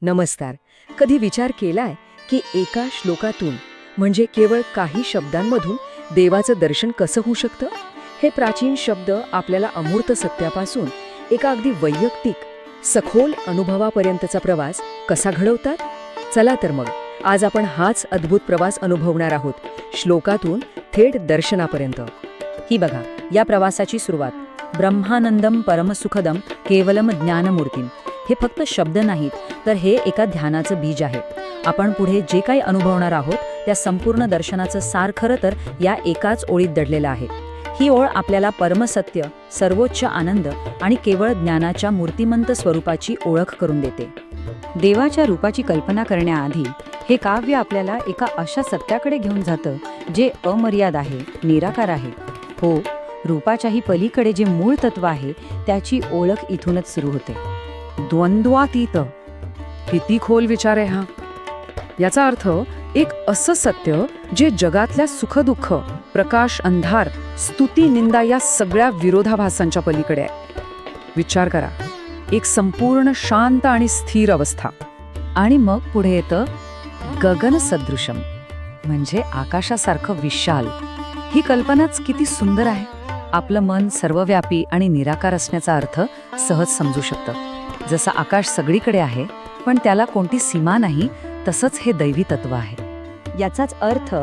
नमस्कार. कधी विचार केलाय की एका श्लोकातून म्हणजे केवळ काही शब्दांमधून देवाचं दर्शन कसं होऊ शकतं? हे प्राचीन शब्द आपल्याला अमूर्त सत्यापासून एका अगदी वैयक्तिक सखोल अनुभवापर्यंतचा प्रवास कसा घडवतात? चला तर मग आज आपण हाच अद्भुत प्रवास अनुभवणार आहोत, श्लोकातून थेट दर्शनापर्यंत. ही बघा, या प्रवासाची सुरुवात ब्रह्मानंदम परमसुखदम केवलम ज्ञानमूर्तीम. हे फक्त शब्द नाहीत, तर हे एका ध्यानाचं बीज आहे. आपण पुढे जे काही अनुभवणार आहोत त्या संपूर्ण दर्शनाचं सार खरं तर या एकाच ओळीत दडलेलं आहे. ही ओळ आपल्याला परमसत्य, सर्वोच्च आनंद आणि केवळ ज्ञानाच्या मूर्तिमंत स्वरूपाची ओळख करून देते. देवाच्या रूपाची कल्पना करण्याआधी हे काव्य आपल्याला एका अशा सत्याकडे घेऊन जातं जे अमर्याद आहे, निराकार आहे. हो, रूपाच्याही पलीकडे जे मूळ तत्व आहे त्याची ओळख इथूनच सुरू होते. द्वंद्वातीत. किती खोल विचार आहे हा. याचा अर्थ एक असं सत्य जे जगातल्या सुखदुःख, प्रकाश अंधार, स्तुती निंदा या सगळ्या विरोधाभासांच्या पलीकडे आहे. विचार करा, एक संपूर्ण शांत आणि स्थिर अवस्था. आणि मग पुढे येतं गगन सदृशम, म्हणजे आकाशासारखं विशाल. ही कल्पनाच किती सुंदर आहे. आपलं मन सर्वव्यापी आणि निराकार असण्याचा अर्थ सहज समजू शकतं. जसं आकाश सगळीकडे आहे पण त्याला कोणती सीमा नाही, तसंच हे दैवी तत्व आहे. याचाच अर्थ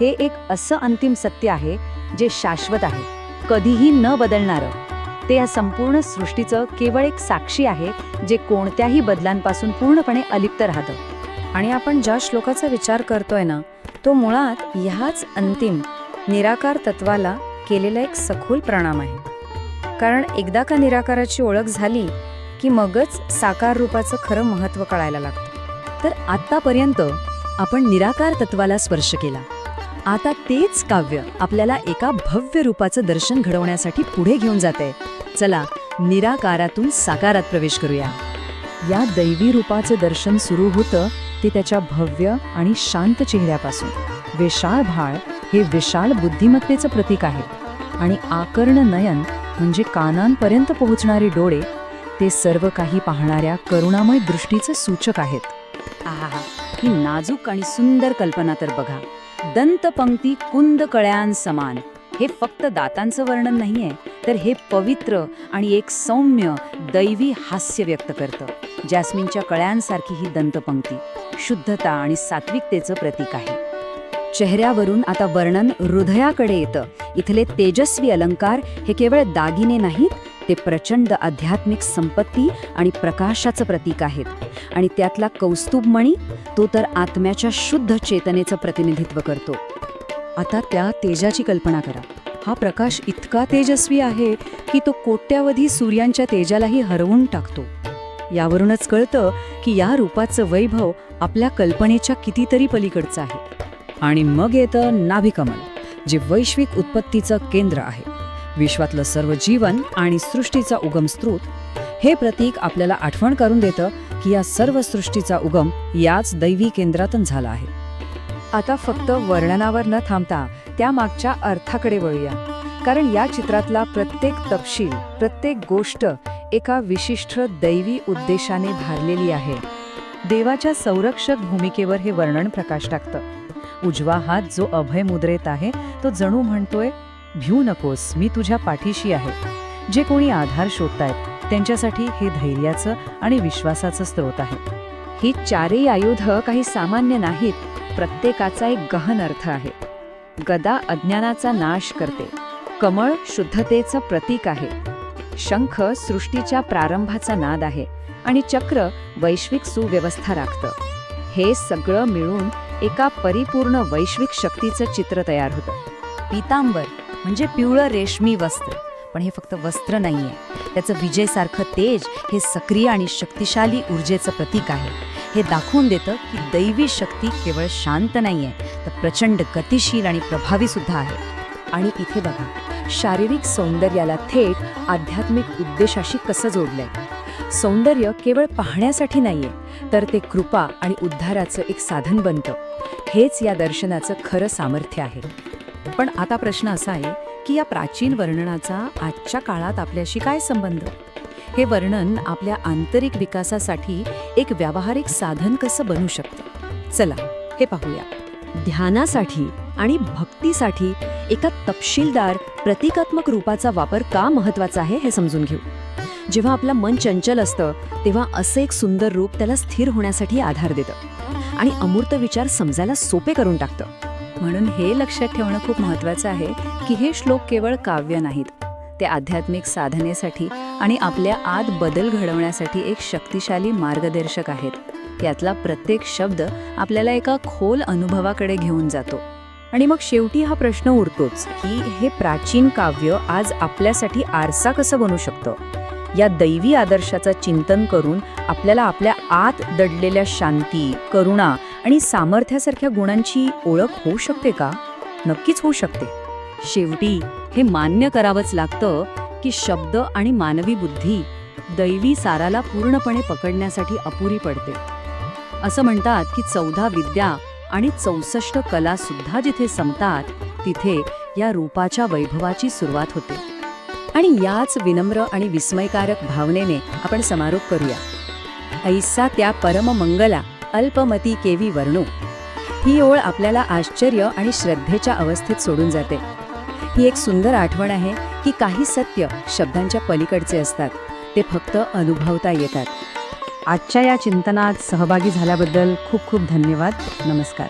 हे एक असं अंतिम सत्य आहे जे शाश्वत आहे, कधीही न बदलणारं. ते या संपूर्ण सृष्टीचं केवळ एक साक्षी आहे जे कोणत्याही बदलांपासून पूर्णपणे अलिप्त राहतं. आणि आपण ज्या श्लोकाचा विचार करतोय ना, तो मुळात ह्याच अंतिम निराकार तत्वाला केलेला एक सखोल प्रणाम आहे. कारण एकदा का निराकाराची ओळख झाली की मगच साकार रूपाचं खरं महत्त्व कळायला लागतं. तर आत्तापर्यंत आपण निराकार तत्वाला स्पर्श केला. आता तेच काव्य आपल्याला एका भव्य रूपाचं दर्शन घडवण्यासाठी पुढे घेऊन जाते. चला, निराकारातून साकारात प्रवेश करूया. या दैवी रूपाचं दर्शन सुरू होतं ते त्याच्या भव्य आणि शांत चेहऱ्यापासून. विशाळ भाळ हे विशाल बुद्धिमत्तेचं प्रतीक आहे आणि आकर्ण नयन म्हणजे कानांपर्यंत पोहोचणारे डोळे ते सर्व काही पाहणाऱ्या करुणामय दृष्टीचं सूचक आहेत. आहा, ही नाजूक आणि सुंदर कल्पना तर बघा. दंतपंक्ती कुंद कळ्यां समान. हे फक्त दातांचं वर्णन नाहीये, तर हे पवित्र आणि एक सौम्य दैवी हास्य व्यक्त करतं. जॅस्मिनच्या कळ्यांसारखी ही दंतपंक्ती शुद्धता आणि सात्विकतेचं प्रतीक आहे. चेहऱ्यावरून आता वर्णन हृदयाकडे येतं. इथले तेजस्वी अलंकार हे केवळ दागिने नाहीत, ते प्रचंड आध्यात्मिक संपत्ती आणि प्रकाशाचं प्रतीक आहेत. आणि त्यातला कौस्तुभमणी, तो तर आत्म्याच्या शुद्ध चेतनेचं प्रतिनिधित्व करतो. आता त्या तेजाची कल्पना करा. हा प्रकाश इतका तेजस्वी आहे की तो कोट्यावधी सूर्यांच्या तेजालाही हरवून टाकतो. यावरूनच कळतं की या रूपाचं वैभव आपल्या कल्पनेच्या कितीतरी पलीकडचं आहे. आणि मग येतं नाभिकमल, जे वैश्विक उत्पत्तीचं केंद्र आहे. विश्वातलं सर्व जीवन आणि सृष्टीचा उगम स्रोत. हे प्रतीक आपल्याला आठवण करून देतं की या सर्व सृष्टीचा उगम याच दैवी केंद्रातून झाला आहे. आता फक्त वर्णनावर न थांबता त्या मागच्या अर्थाकडे वळूया. कारण या चित्रातला प्रत्येक तपशील, प्रत्येक गोष्ट एका विशिष्ट दैवी उद्देशाने भारलेली आहे. देवाच्या संरक्षक भूमिकेवर हे वर्णन प्रकाश टाकतं. उजवा हात जो अभय मुद्रेत आहे तो जणू म्हणतोय, भिऊ नकोस, मी तुझ्या पाठीशी आहे. जे कोणी आधार शोधतायत त्यांच्यासाठी हे धैर्याचं आणि विश्वासाचं स्रोत आहे. ही चारही आयुध काही सामान्य नाहीत, प्रत्येकाचा एक गहन अर्थ आहे. गदा अज्ञानाचा नाश करते, कमळ शुद्धतेचं प्रतीक आहे, शंख सृष्टीच्या प्रारंभाचा नाद आहे आणि चक्र वैश्विक सुव्यवस्था राखतं. हे सगळं मिळून एका परिपूर्ण वैश्विक शक्तीचं चित्र तयार होतं. पीतांबर म्हणजे पिवळं रेशमी वस्त्र, पण हे फक्त वस्त्र नाहीये. त्याचं विजयसारखं तेज हे सक्रिय आणि शक्तिशाली ऊर्जेचं प्रतीक आहे. हे दाखवून देतं की दैवी शक्ती केवळ शांत नाहीये, तर प्रचंड गतिशील आणि प्रभावी सुद्धा आहे. आणि इथे बघा, शारीरिक सौंदर्याला थेट आध्यात्मिक उद्देशाशी कसं जोडलंय. सौंदर्य केवळ पाहण्यासाठी नाहीये, तर ते कृपा आणि उद्धाराचं एक साधन बनतं. हेच या दर्शनाचं खरं सामर्थ्य आहे. पण आता प्रश्न असा आहे की या प्राचीन वर्णनाचा आजच्या काळात आपल्याशी काय संबंध? हे वर्णन आपल्या आंतरिक विकासासाठी एक व्यावहारिक साधन कसं बनू शकतं चला हे पाहूया. ध्यानासाठी आणि भक्तीसाठी एका तपशीलदार प्रतिकात्मक रूपाचा वापर का महत्वाचा आहे हे समजून घेऊ. जेव्हा आपलं मन चंचल असतं तेव्हा असं एक सुंदर रूप त्याला स्थिर होण्यासाठी आधार देतं आणि अमूर्त विचार समजायला सोपे करून टाकतं. म्हणून हे लक्षात ठेवणं खूप महत्त्वाचं आहे की हे श्लोक केवळ काव्य नाहीत, ते आध्यात्मिक साधनेसाठी आणि आपल्या आत बदल घडवण्यासाठी एक शक्तिशाली मार्गदर्शक आहेत. यातला प्रत्येक शब्द आपल्याला एका खोल अनुभवाकडे घेऊन जातो. आणि मग शेवटी हा प्रश्न उरतोच की हे प्राचीन काव्य आज आपल्यासाठी आरसा कसं बनू शकतं. या दैवी आदर्शाचं चिंतन करून आपल्याला आपल्या आत दडलेल्या शांती, करुणा आणि सामर्थ्यासारख्या गुणांची ओळख होऊ शकते का? नक्कीच होऊ शकते. शेवटी हे मान्य करावंच लागतं की शब्द आणि मानवी बुद्धी दैवी साराला पूर्णपणे पकडण्यासाठी अपुरी पडते. असं म्हणतात की 14 विद्या आणि 64 कला सुद्धा जिथे संपतात तिथे या रूपाच्या वैभवाची सुरुवात होते. आणि याच विनम्र आणि विस्मयकारक भावनेने आपण समारोप करूया. ऐसा त्या परममंगला अल्पमती केवी वर्णो. ही ओळ आपल्याला आश्चर्य आणि श्रद्धेच्या अवस्थेत सोडून जाते. ही एक सुंदर आठवण आहे की काही सत्य शब्दांच्या पलीकडचे असतात, ते फक्त अनुभवता येतात. आजच्या या चिंतनात सहभागी झाल्याबद्दल खूप खूप धन्यवाद. नमस्कार.